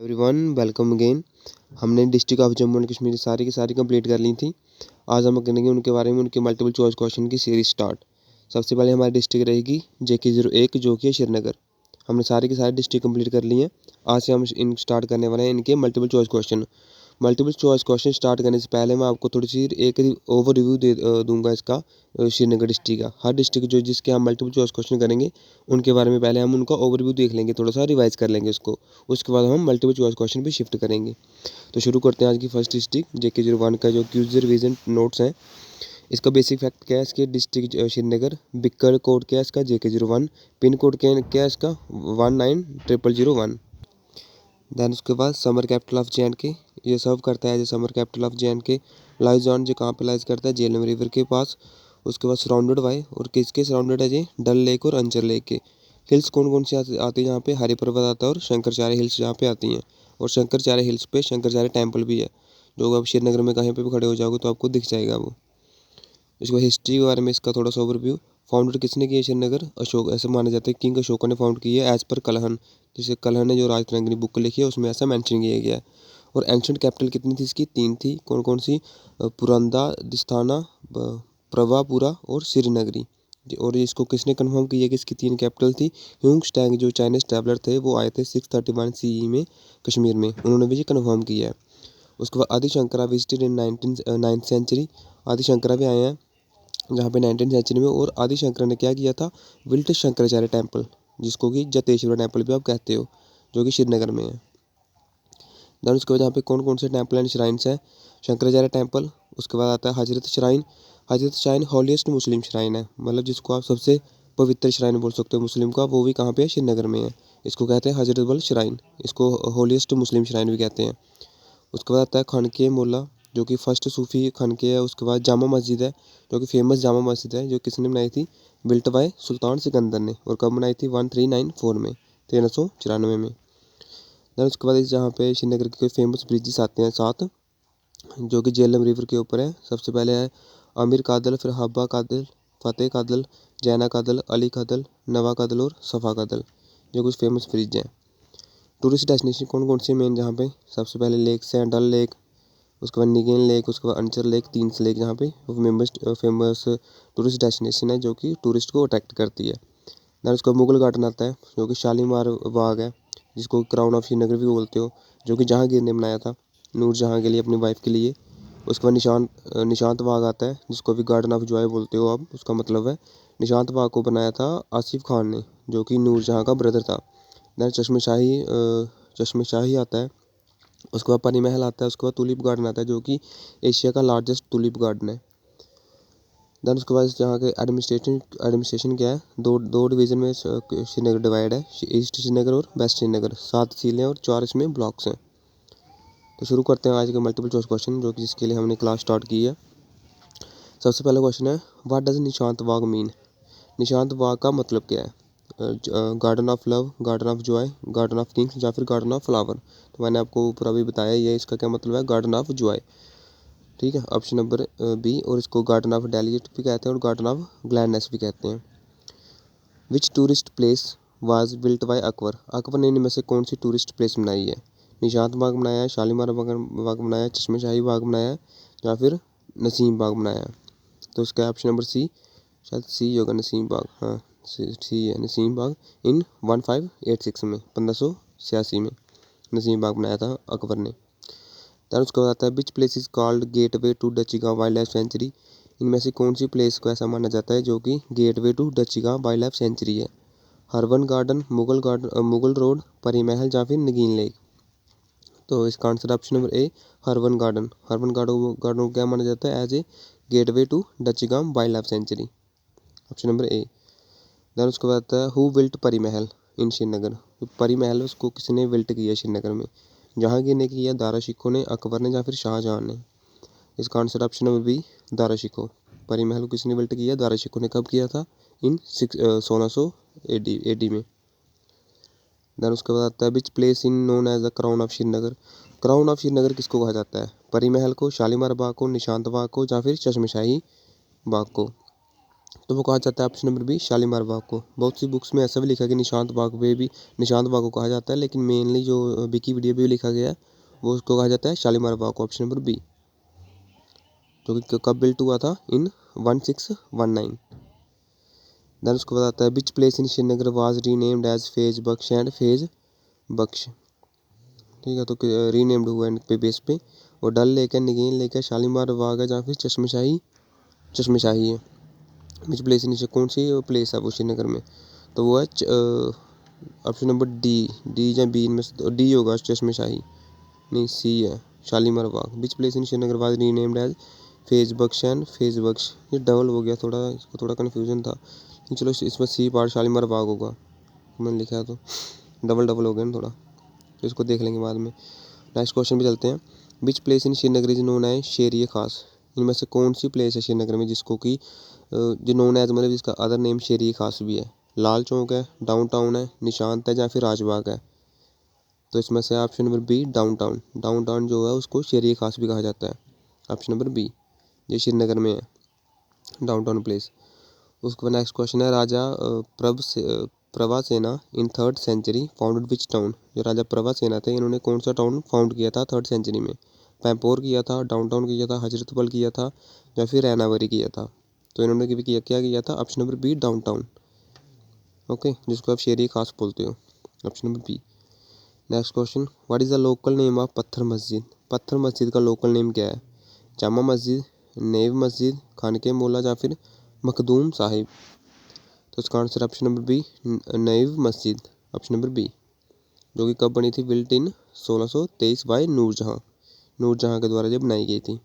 Everyone welcome again. हमने district of Jammu and Kashmir सारी की सारी कंप्लीट कर ली थी। आज हम करेंगे उनके बारे में, उनके मल्टीपल चॉइस क्वेश्चन की सीरीज स्टार्ट। सबसे पहले हमारी डिस्ट्रिक्ट रहेगी JK01 जो कि है श्रीनगर। हमने सारी की सारी डिस्ट्रिक्ट कंप्लीट कर ली हैं। आज से हम इन स्टार्ट करने वाले हैं इनके multiple choice question. Multiple choice question start करने से पहले मैं आपको थोड़ी सी एक ओवर रिव्यू दूंगा इसका, श्रीनगर डिस्ट्रिक्ट का। हर डिस्ट्रिक्ट जो जिसके हम मल्टीपल चॉइस क्वेश्चन करेंगे उनके बारे में पहले हम उनका ओवरव्यू देख लेंगे, थोड़ा सा रिवाइज कर लेंगे उसको। उसके बाद हम मल्टीपल चॉइस क्वेश्चन पे शिफ्ट करेंगे। तो शुरू करते हैं आज की फर्स्ट डिस्ट्रिक्ट JK01 का जो क्यूज रिवीजन नोट्स हैं। इसका बेसिक फैक्ट क्या है, इसके डिस्ट्रिक्ट श्रीनगर, बिक्कर कोड क्या है इसका JK01, पिन कोड क्या है इसका 190001। दैन उसके बाद समर कैपिटल ऑफ JNK, ये सर्व करता है जो summer capital of JNK। Lies on जो कहाँ पे लाइज करता है, झेलम रिवर के पास। उसके बाद सराउंडेड बाय, और किसके सराउंडेड है जी, डल लेक और अंजर लेक के। हिल्स कौन कौन सी आती है यहाँ पे, हरि पर्वत आता है और शंकराचार्य हिल्स यहाँ पे आती हैं। और शंकराचार्य हिल्स पे शंकराचार्य टेम्पल भी है, जो आप श्रीनगर में कहीं पे भी खड़े हो जाओगे तो आपको दिख जाएगा वो। इसको हिस्ट्री के बारे में इसका थोड़ा सा ओवरव्यू। फाउंडेड किसने किया श्रीनगर, अशोक। ऐसा माना जाता है किंग अशोका ने फाउंड की है एज पर कलहन। जैसे कलहन ने जो राजतरंगिणी बुक लिखी है उसमें ऐसा मेंशन किया गया है। और एंशंट कैपिटल कितनी थी इसकी, 3 थी। कौन कौन सी, पुरंदा, दिस्थाना, प्रभापुरा और श्रीनगरी। और इसको किसने कन्फर्म किया कि इसकी 3 कैपिटल थी, ह्यूंग स्टैंग जो चाइनीज ट्रैवलर थे वो आए थे 631 CE में कश्मीर में, उन्होंने भी ये कन्फर्म किया है। उसके बाद आदि Shankara visited in 9th century. आदि शंकरा भी आए हैं जहाँ पे 19th सेंचुरी में। और आदि शंकर ने क्या किया था, विल्ट शंकराचार्य टेम्पल, जिसको कि जतेश्वर टेम्पल भी आप कहते हो, जो कि श्रीनगर में है। देन उसके बाद यहाँ पे कौन कौन से टेम्पल एंड श्राइन्स हैं, शंकराचार्य टेम्पल। उसके बाद आता है हजरत श्राइन। हजरत श्राइन हॉलीएस्ट मुस्लिम श्राइन है, मतलब जिसको आप सबसे पवित्र श्राइन बोल सकते हो मुस्लिम का, वो भी कहाँ पे है, श्रीनगर में है। इसको कहते हैं हजरत श्राइन, इसको हॉलीएस्ट मुस्लिम श्राइन भी कहते हैं। उसके बाद आता है खानके मोला, जो कि फर्स्ट सूफी खानके है। उसके बाद जामा मस्जिद है, जो कि फेमस जामा मस्जिद है, जो किसने बनाई थी, बिल्ट बाय सुल्तान सिकंदर ने। और कब बनाई थी, 1394 में, 1394 में। दैन उसके बाद जहाँ पे श्रीनगर के फेमस ब्रिजेस आते हैं 7, जो कि झेलम रिवर के ऊपर है। सबसे पहले है अमीर कादल, फिर हब्बा कादल, फतेह कादल, जैना कादल, अली कादल, नवा कादल और सफ़ा कादल, जो कुछ फेमस ब्रिज हैं। टूरिस्ट डेस्टिनेशन कौन कौन से मेन, जहाँ पे सबसे पहले लेक्स हैं, डल लेक, उसके बाद निगेन लेक, उसके बाद अंचर लेक, 3 लेक जहाँ पे फेमस टूरिस्ट डेस्टिनेशन है, जो कि टूरिस्ट को अट्रैक्ट करती है। दैन उसका मुगल गार्डन आता है, जो कि शालीमार बाग है, जिसको क्राउन ऑफ श्रीनगर भी बोलते हो, जो कि जहांगीर ने बनाया था नूरजहाँ के लिए, अपनी वाइफ के लिए। उसके बाद निशांत बाग आता है, जिसको भी गार्डन ऑफ जॉय बोलते हो आप, उसका मतलब है निशांत बाग को बनाया था आसिफ खान ने, जो कि नूरजहाँ का ब्रदर था। दैन चश्मे शाही आता है। उसके बाद परी महल आता है। उसके बाद टूलिप गार्डन आता है, जो कि एशिया का लार्जेस्ट टूलिप गार्डन है। दैन उसके बाद यहाँ के एडमिनिस्ट्रेशन क्या है, दो डिवीज़न में श्रीनगर डिवाइड है, ईस्ट श्रीनगर और वेस्ट श्रीनगर। 7 झीलें और 4 इसमें ब्लॉक्स हैं। तो शुरू करते हैं आज के मल्टीपल चॉइस क्वेश्चन, जो कि जिसके लिए हमने क्लास स्टार्ट की है। सबसे पहला क्वेश्चन है, what does Nishat Bagh mean. Nishat Bagh का मतलब क्या है, garden of love, garden of joy, garden of kings या फिर गार्डन ऑफ फ्लावर। तो मैंने आपको ऊपर अभी बताया ये इसका क्या मतलब है, गार्डन ऑफ जॉय। ठीक है, ऑप्शन नंबर बी। और इसको गार्डन ऑफ डेलिगेट भी कहते हैं और गार्डन ऑफ ग्लैडनेस भी कहते हैं। Which tourist place was built by Akbar. Akbar ने इनमें से कौन सी टूरिस्ट प्लेस बनाई है, निशांत बाग बनाया है, शालीमार बाग बनाया है, चश्मे शाही बाग बनाया है, या फिर नसीम बाग बनाया है। तो इसका ऑप्शन नंबर सी, शायद सी होगा, नसीम बाग। हाँ, सी है, नसीम बाग। इन 1586 में, 1586 में नसीम बाग बनाया था अकबर ने। दैन उसके बाद आता है, which place is called gateway to Dachigam wildlife sanctuary. इनमें से कौन सी प्लेस को ऐसा माना जाता है जो कि gateway to Dachigam wildlife sanctuary है, हरवन गार्डन, मुगल रोड, परी महल या फिर नगीन लेक। तो इसका answer option number A, Harwan garden. Harwan garden को क्या माना जाता है, as a gateway to Dachigam wildlife sanctuary. Option number A. Then उसके बाद आता है, हु बिल्ट परी महल इन श्रीनगर। परी महल उसको किसने बिल्ट किया श्रीनगर में, जहांगीर ने किया, दारा शिकोह ने, अकबर ने, या फिर शाहजहां ने। इसका answer option number B, Dara Shikoh. Pari Mahal को किसने बिल्ट किया, दारा शिकोह ने। कब किया था, इन 1600 AD में। दैन उसके बाद आता है, which place in known as the crown of Srinagar. Crown of Srinagar किसको कहा जाता है, परी महल को, शालीमार बाग को, निशांत बाग को, या फिर चश्मे शाही बाग को। तो वो कहा जाता है ऑप्शन नंबर बी शालीमार बाग को। बहुत सी बुक्स में ऐसा भी लिखा है कि निशांत बाग पे भी निशांत बाग को कहा जाता है, लेकिन मेनली जो विकिपीडिया पे भी लिखा गया है वो उसको कहा जाता है शालीमार बाग को, ऑप्शन नंबर बी, जो कि कब बिल्ट हुआ था, इन 1619। देन उसको बताता है which place in Srinagar was renamed as Faiz Bakhsh and Faiz Bakhsh. ठीक है, तो रीनेम्ड हुआ इन पे बेस पे। और डल लेक है, नगीन लेक है, शालीमार बाग है, या फिर चश्मशाही है। विच प्लेस नीचे कौन सी प्लेस है वो श्रीनगर में, तो वो है ऑप्शन नंबर डी या बी इनमें से डी होगा, चश्मशाही नहीं, सी है Shalimar Bagh. Which place in Srinagar was renamed as Faiz Bakhsh and Faiz Bakhsh, ये डबल हो गया थोड़ा, इसको थोड़ा कन्फ्यूजन था, चलो इसमें सी पार्ट शालीमार बाग होगा, मैंने लिखा है तो डबल डबल हो गया ना थोड़ा, तो इसको देख लेंगे बाद में। नेक्स्ट क्वेश्चन पे चलते हैं। Which place in Srinagar is known as Sher Khas, इनमें से कौन सी प्लेस है श्रीनगर में जिसको कि जो नोन एज मतलब जिसका अदर नेम शेर खास भी है। लाल चौक है, डाउन टाउन है, निशांत है, या फिर राजबाग है। तो इसमें से option number B down town जो है उसको शेर खास भी कहा जाता है, ऑप्शन नंबर बी, ये श्रीनगर में है डाउन टाउन प्लेस। उसके बाद नेक्स्ट क्वेश्चन है राजा प्रभासेना इन 3rd सेंचुरी फाउंडेड विच टाउन, जो राजा प्रभासेना थे इन्होंने कौन सा टाउन फाउंड किया था 3rd सेंचुरी में। पैम्पोर किया था, डाउन टाउन किया था, हजरतबल किया था, या फिर रैनावरी किया था। तो इन्होंने भी क्या किया था, option number B down town, okay, जिसको आप शेर खास बोलते हो, option number B. Next question, what is the local name of Pathar Masjid, पत्थर मस्जिद का लोकल नेम क्या है। जामा मस्जिद, नेव मस्जिद, खानके मौला, या फिर मखदूम साहिब। तो इसका आंसर ऑप्शन नंबर बी नेव मस्जिद, ऑप्शन नंबर बी, जो कि कब बनी थी, बिल्ट इन 1623 बाय नूरजहाँ के द्वारा जब बनाई गई थी।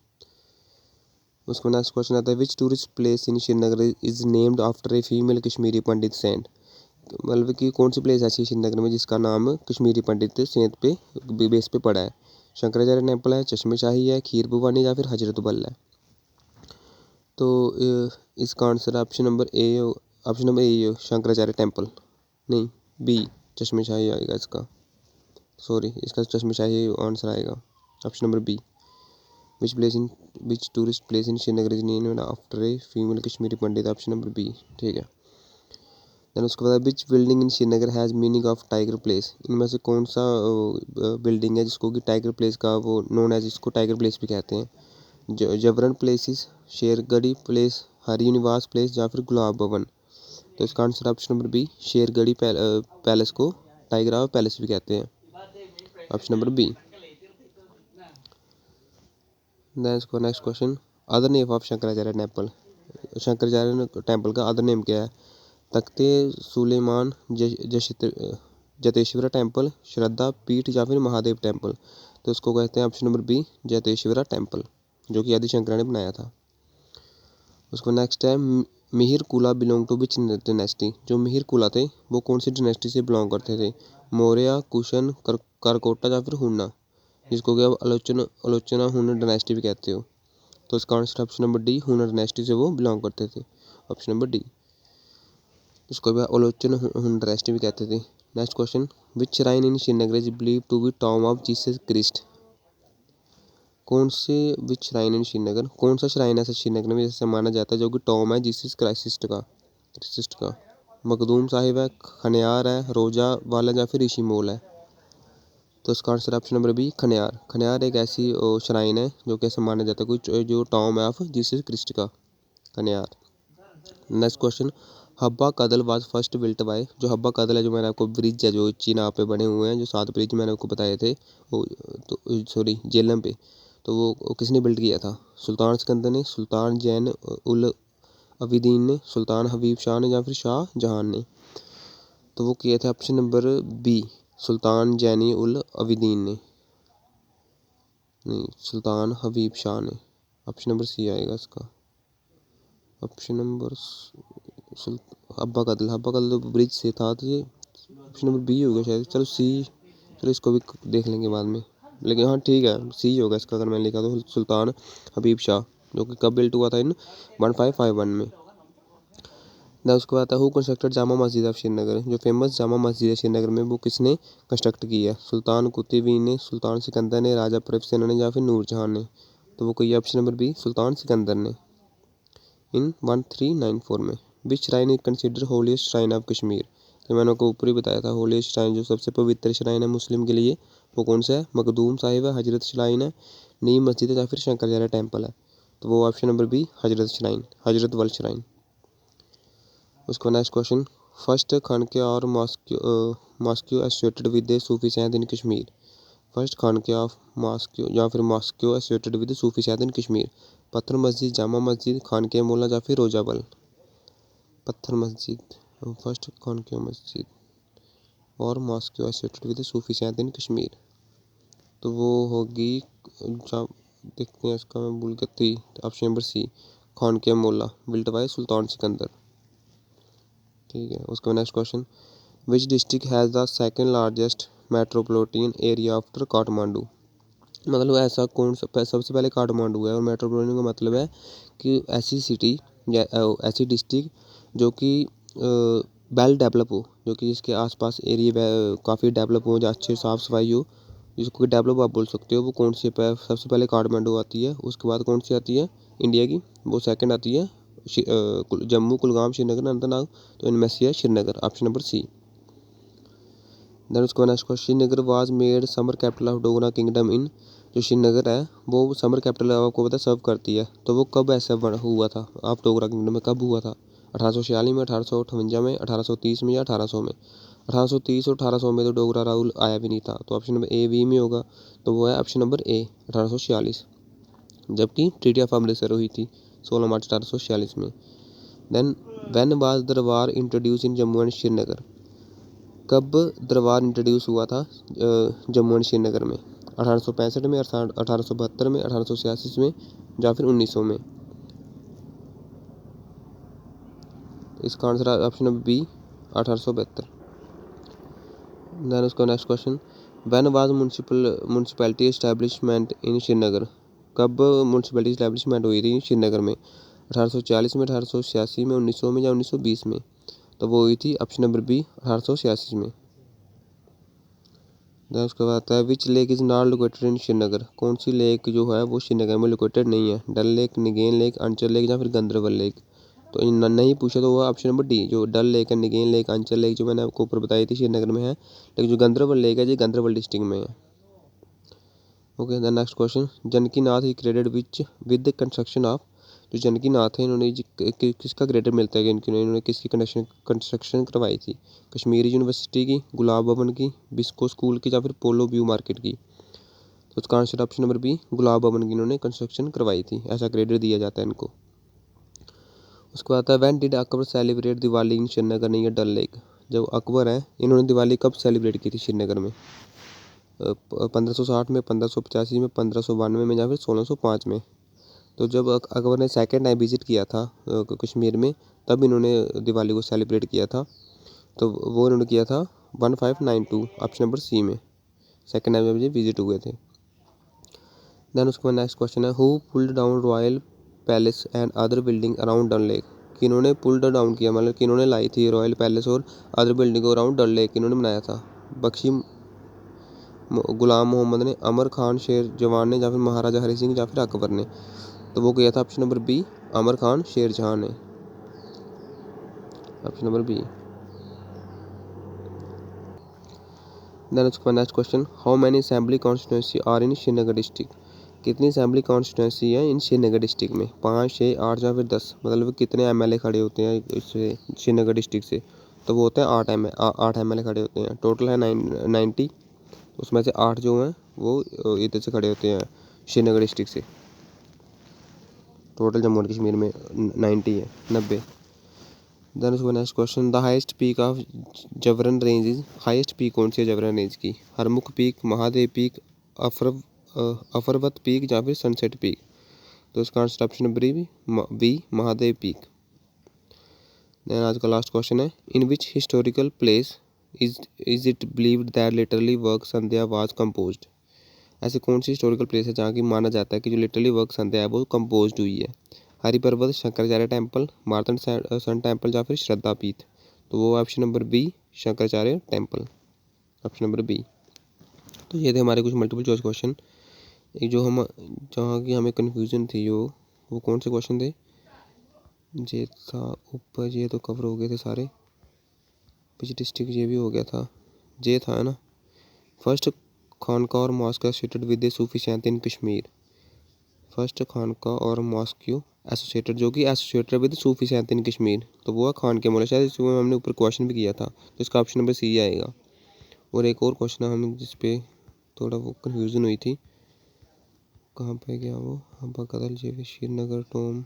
उसका नेक्स्ट क्वेश्चन आता है which tourist place in Srinagar is named after a female Kashmiri Pandit saint, मतलब कि कौन सी प्लेस ऐसी है श्रीनगर में जिसका नाम कश्मीरी पंडित सेंट पे बेस पे पड़ा है। शंकराचार्य टेम्पल है, चश्मशाही है, खीर भवानी, या फिर हजरतबल है। तो इसका answer option number A Shankaracharya temple, नहीं बी चश्मशाही आएगा इसका, सॉरी इसका चश्मशाही आंसर आएगा, option number B. Which tourist place in Srinagar is named after a female Kashmiri Pandit, option number B, ठीक है। देन उसके बाद which building in Srinagar has meaning of tiger place, इनमें से कौन सा बिल्डिंग है जिसको कि टाइगर प्लेस का वो नोन है, जिसको टाइगर प्लेस भी कहते हैं। जबरन Plessis, Shergarhi place, Hari Niwas place, या फिर गुलाब भवन। तो इसका answer option number B Shergarhi palace को टाइगर ऑफ पैलेस भी कहते हैं, ऑप्शन नंबर बी। देन इसको next question, other name of Shankaracharya temple, Shankaracharya temple का अदर नेम क्या है। तख्ते सुलेमान, जतेश्वरा टेम्पल, श्रद्धा पीठ, या फिर महादेव टेम्पल। तो इसको कहते हैं ऑप्शन नंबर बी जतेश्वरा टेम्पल, जो कि आदि शंकरा ने बनाया था। उसको नेक्स्ट है मिहिर कुला बिलोंग टू विच डायनेस्टी, जो मिहिर कुला थे वो कौन सी डायनेस्टी से बिलोंग करते थे। मौर्य, कुशन, करकोटा, या फिर हुन्ना, जिसको कि आप आलोचना हुन्ना डायनेस्टी भी कहते हो। तो इसका आंसर ऑप्शन नंबर डी हुन्ना डायनेस्टी से वो बिलोंग करते थे, ऑप्शन नंबर डी, इसको भी आलोचना हुन्ना डायनेस्टी भी कहते थे। Next question, which shrine in Srinagar is believe to be tomb of Jesus Christ, कौन से विच श्राइन इन श्रीनगर, कौन सा श्राइन ऐसा श्रीनगर में जैसे माना जाता है जो कि टॉम है जीसस क्राइस्ट का। मखदूम साहिब है, खनियार है, रोजा वाला, या फिर ऋषि मोल है। तो इसका answer option number B Khanyar एक ऐसी श्राइन है जो कि ऐसा माना जाता है कोई जो टॉम है ऑफ जीसस क्रिस्ट का, Khanyar. Next question, Habba Kadal was first built by, जो हब्बा कदल है जो मैंने आपको ब्रिज है जो चीनाब पे बने हुए हैं जो 7 ब्रिज मैंने आपको बताए थे वो, तो सॉरी जेलम पे, तो वो किसने बिल्ड किया था। सुल्तान सिकंदर ने, सुल्तान जैन उल अबिदीन ने, सुल्तान हबीब शाह ने, या फिर शाह जहान ने। तो वो किए थे ऑप्शन नंबर बी सुल्तान जैनी उल अबिदीन ने, नहीं सुल्तान हबीब शाह ने, ऑप्शन नंबर सी आएगा इसका, ऑप्शन नंबर हब्बा कदल तो ब्रिज से था, तो ये ऑप्शन नंबर बी होगा शायद, चलो सी, चलो इसको भी देख लेंगे बाद में, लेकिन हाँ ठीक है सी होगा इसका अगर मैंने लिखा तो सुल्तान हबीब शाह, जो कि कब बिल्ट हुआ था इन 1551 में। ना उसके बाद आता है who constructed Jama Masjid of Srinagar, जो फेमस जामा मस्जिद है श्रीनगर में वो किसने कंस्ट्रक्ट की है। सुल्तान कुतुबुद्दीन ने, सुल्तान सिकंदर ने, राजा प्रताप सेना ने, या फिर नूरजहां ने। तो वो कोई option number B Sultan Sikandar ने, इन 1394 में। Which shrine is consider holiest shrine of Kashmir, जो मैंने आपको ऊपर ही बताया था। होलीस्ट श्राइन जो सबसे पवित्र श्राइन है मुस्लिम के लिए वो कौन सा है? मखदूम साहिब है, हजरत श्राइन है, नीम मस्जिद है या फिर शंकराचार्य टेम्पल है। तो वो option number B Hazrat shrine, Hazratbal shrine. उसका नेक्स्ट क्वेश्चन, फर्स्ट खानका और mosque associated with the sufi saint in Kashmir. First khanqah of mosque या फिर mosque associated with sufi saint in Kashmir. Pathar Masjid, Jama Masjid, खानका मोला या फिर रोजाबल। पत्थर मस्जिद, फर्स्ट खानका मस्जिद और mosque associated with sufi saint in Kashmir. तो वो होगी, देखते हैं इसका, मैं भूल गई थी। ऑप्शन नंबर सी खानका मोला, बिल्ट बाय सुल्तान सिकंदर। ठीक है। उसका next question, which district has the second largest metropolitan area after Kathmandu. मतलब ऐसा कौन सा, सबसे पहले काठमांडू है और मेट्रोपॉलिटन का मतलब है कि ऐसी सिटी या ऐसी डिस्ट्रिक्ट जो कि वेल डेवलप हो, जो कि जिसके आसपास एरिया काफ़ी डेवलप हो, जहाँ अच्छी साफ़ सफाई हो, जिसको डेवलप आप बोल सकते हो। वो कौन सी सबसे पहले काठमांडू आती है। उसके बाद कौन सी आती है इंडिया की, वो सेकंड आती है जम्मू, कुलगाम, श्रीनगर, अनंतनाग। तो इनमें से है Srinagar, option number C. Then उसका next question, Srinagar was made summer capital of Dogra kingdom in. जो श्रीनगर है वो समर कैपिटल आपको पता सर्व करती है, तो वो कब ऐसा हुआ था आप डोगरा किंगडम में, कब हुआ था? 1846 में, 1858 में, 1830 में या 1800 में? 1830 और 1800 में तो डोगरा राहुल आया भी नहीं था, तो ऑप्शन नंबर ए बी में होगा। तो वो है ऑप्शन नंबर ए 1846, जबकि ट्रीटी ऑफ अमृतसर हुई थी 16 मार्च 1846 में। देन व्हेन वाज दरबार introduce in Jammu and Srinagar. कब दरबार इंट्रोड्यूस हुआ था जम्मू एंड श्रीनगर में? 1865 में, 1872 में, 1886 में या फिर 1900 में? इसका आंसर है ऑप्शन नंबर बी 1872। देन उसका next question, when was municipality establishment in Srinagar. कब म्यूनसिपैलिटी एस्टैब्लिशमेंट हुई थी श्रीनगर में? 1840 में, 1886 में, 1900 में या 1920 में? तो वो हुई थी ऑप्शन नंबर बी 1886 में। देन उसके बाद आता है, which lake is not located in Srinagar. कौन सी लेक जो है वो श्रीनगर में लोकेटेड नहीं है? डल लेक, निगेन लेक, अंचल लेक या फिर गंदरबल लेक? तो इन नहीं पूछा तो वो ऑप्शन नंबर डी, जो डल लेक है, निगेन लेक, अंचल लेक जो मैंने आपको ऊपर बताई थी श्रीनगर में है, लेकिन जो गंदरबल लेक है जी गंदरबल डिस्ट्रिक्ट में है। Okay. The next question, Janki Nath he credit which with the construction of. जो जानकी नाथ है इन्होंने किसका क्रेडिट मिलता है कि इन्होंने किसकी कंस्ट्रक्शन करवाई थी? कश्मीरी यूनिवर्सिटी की, गुलाब भवन की, बिस्को स्कूल की या फिर पोलो व्यू मार्केट की? तो उसका आंसर ऑप्शन नंबर बी गुलाब भवन की इन्होंने कंस्ट्रक्शन करवाई थी, ऐसा क्रेडिट दिया जाता है इनको। उसके बाद आता है, when did Akbar celebrate Diwali in Srinagar near Dal lake. जब अकबर है इन्होंने दिवाली कब सेलिब्रेट की थी श्रीनगर में? 1560 में, 1585 में, 1592 में या फिर 1605 में? तो जब अकबर ने सेकेंड टाइम विजिट किया था कश्मीर में, तब इन्होंने दिवाली को सेलिब्रेट किया था। तो वो इन्होंने किया था 1592, ऑप्शन नंबर सी में, सेकेंड टाइम जब ये विजिट हुए थे। देन उसके बाद नेक्स्ट क्वेश्चन है, who pulled down royal palace and other building around Dal lake. किन्होंने पुल्ड डाउन किया, मतलब किन्होंने लाई थी रॉयल पैलेस और अदर बिल्डिंग को अराउंड डल लेक, इन्होंने बनाया था? बख्शी गुलाम मोहम्मद ने, अमर खान शेर जवान ने या फिर महाराजा हरि सिंह या फिर अकबर ने? तो वो किया था option number B Amar Khan Sher Jahan ने, ऑप्शन नंबर बी। देन उसका next question, how many assembly constituency are in Srinagar district. कितनी असेंबली कॉन्स्टिट्यूंसी है इन श्रीनगर डिस्ट्रिक्ट में? 5, 6, 8 या फिर 10? मतलब कितने एमएलए खड़े होते हैं इससे श्रीनगर डिस्ट्रिक्ट से? तो वो होते हैं 8 एमएलए खड़े होते हैं। टोटल है 90, उसमें से 8 जो हैं वो इधर से खड़े होते हैं श्रीनगर डिस्ट्रिक्ट से। टोटल जम्मू एंड कश्मीर में 90 है, 90। देन उसका next question, the highest peak of Zabarwan range is. Highest peak कौन सी है जबरन रेंज की? Harmukh peak, Mahadev peak, Afarwat peak या फिर सनसेट पीक? तो इसका answer option number B Mahadev peak. Then आज का लास्ट क्वेश्चन है, in which historical place is it believed that literally work Sandhya was composed. ऐसे कौन सी हिस्टोरिकल प्लेस है जहाँ की माना जाता है कि जो लिटरली वर्क संध्या है वो कंपोज्ड हुई है? Hariparbat, Shankaracharya temple, Martand sun temple या फिर श्रद्धा पीठ? तो वो option number B Shankaracharya temple, option number B. तो ये थे हमारे कुछ मल्टीपल चॉइस क्वेश्चन। एक जो हम जहाँ की हमें कन्फ्यूजन थी वो कौन से क्वेश्चन थे? ये था ऊपर, ये तो कवर हो गए थे सारे। पिछली डिस्ट्रिक्ट ये भी हो गया था, ये था है ना। फर्स्ट खानका और mosque associated with the sufi saint in Kashmir. First khanqah और मॉस्क एसोसिएटेड, जो कि associated with sufi saint in Kashmir, तो वो है खान के मौला। शायद इसमें हमने ऊपर क्वेश्चन भी किया था, तो इसका ऑप्शन नंबर सी आएगा। और एक और क्वेश्चन है हमें जिसपे थोड़ा वो कन्फ्यूज़न हुई थी, कहाँ पे गया वो, हब्बा कदल जे श्रीनगर टोम,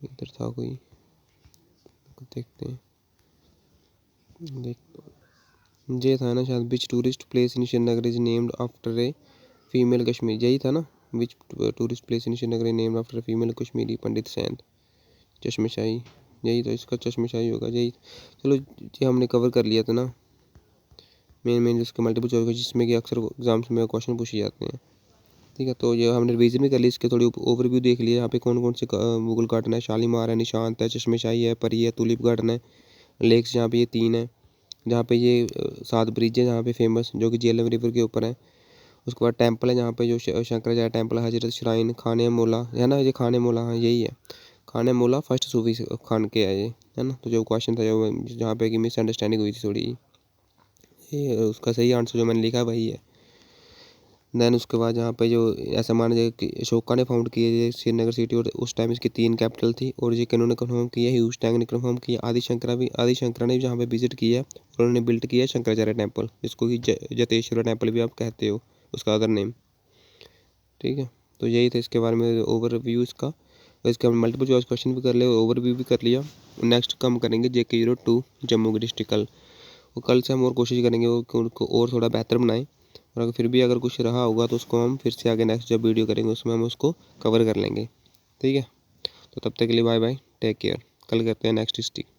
इधर था कोई, देखते हैं, ये था ना शायद, which tourist place in Srinagar is named after a female Kashmir, यही था ना। Which tourist place in Srinagar is named after a female Kashmiri Pandit saint, Chashmeshahi, यही तो इसका चश्मेशाही होगा यही। चलो ये हमने कवर कर लिया था ना मेन जिसके मल्टीपल चॉइस, जिसमें कि अक्सर एग्जाम्स में क्वेश्चन पूछे जाते हैं। ठीक है, तो ये हमने रिवीजन भी कर ली, इसके थोड़ी ओवरव्यू देख लिया। यहाँ पे कौन कौन से मुगल गार्डन है, शालीमार है, निशांत है, चश्मेशाही है, परी है, टूलिप गार्डन है, लेक्स जहाँ पे ये 3 है, जहाँ पे ये 7 ब्रिज है जहाँ पे फेमस, जो कि झेलम रिवर के ऊपर है। उसके बाद टेंपल है जहाँ पे जो शंकराचार्य टेंपल, हजरत श्राइन, खाने मोला है ना, ये खाने मोला, हाँ यही है खाने मोला, फर्स्ट सूफी खान के है ये, है ना। तो जो क्वेश्चन था जो जहाँ पे कि मिसअंडरस्टैंडिंग हुई थी थोड़ी, ये उसका सही आंसर जो मैंने लिखा है वही है। दैन उसके बाद यहाँ पे जो ऐसा माना जाए कि अशोका ने फाउंड किए ये श्रीनगर सिटी, और उस टाइम इसकी 3 कैपिटल थी, और ये किन्होंने कन्फर्म किया, ह्यूज टैंक ने कन्फर्म किया, आदि शंकरा ने भी जहाँ पे विजिट किया है, उन्होंने बिल्ट किया शंकराचार्य टेम्पल, जिसको कि जतेश्वर टेम्पल भी आप कहते हो, उसका अदर नेम। ठीक है, तो यही था इसके बारे में ओवरव्यू इसका। तो इसके हम मल्टीपल चॉइस क्वेश्चन भी कर लिया, ओवरव्यू भी कर लिया। नेक्स्ट कम करेंगे JK02 जम्मू की डिस्ट्रिक्ट कल। वो कल से हम और कोशिश करेंगे उनको और थोड़ा बेहतर बनाएं, और अगर फिर भी अगर कुछ रहा होगा तो उसको हम फिर से आगे नेक्स्ट जब वीडियो करेंगे उसमें हम उसको कवर कर लेंगे। ठीक है, तो तब तक के लिए बाय बाय, टेक केयर। कल करते हैं नेक्स्ट डिस्ट्रिक्ट।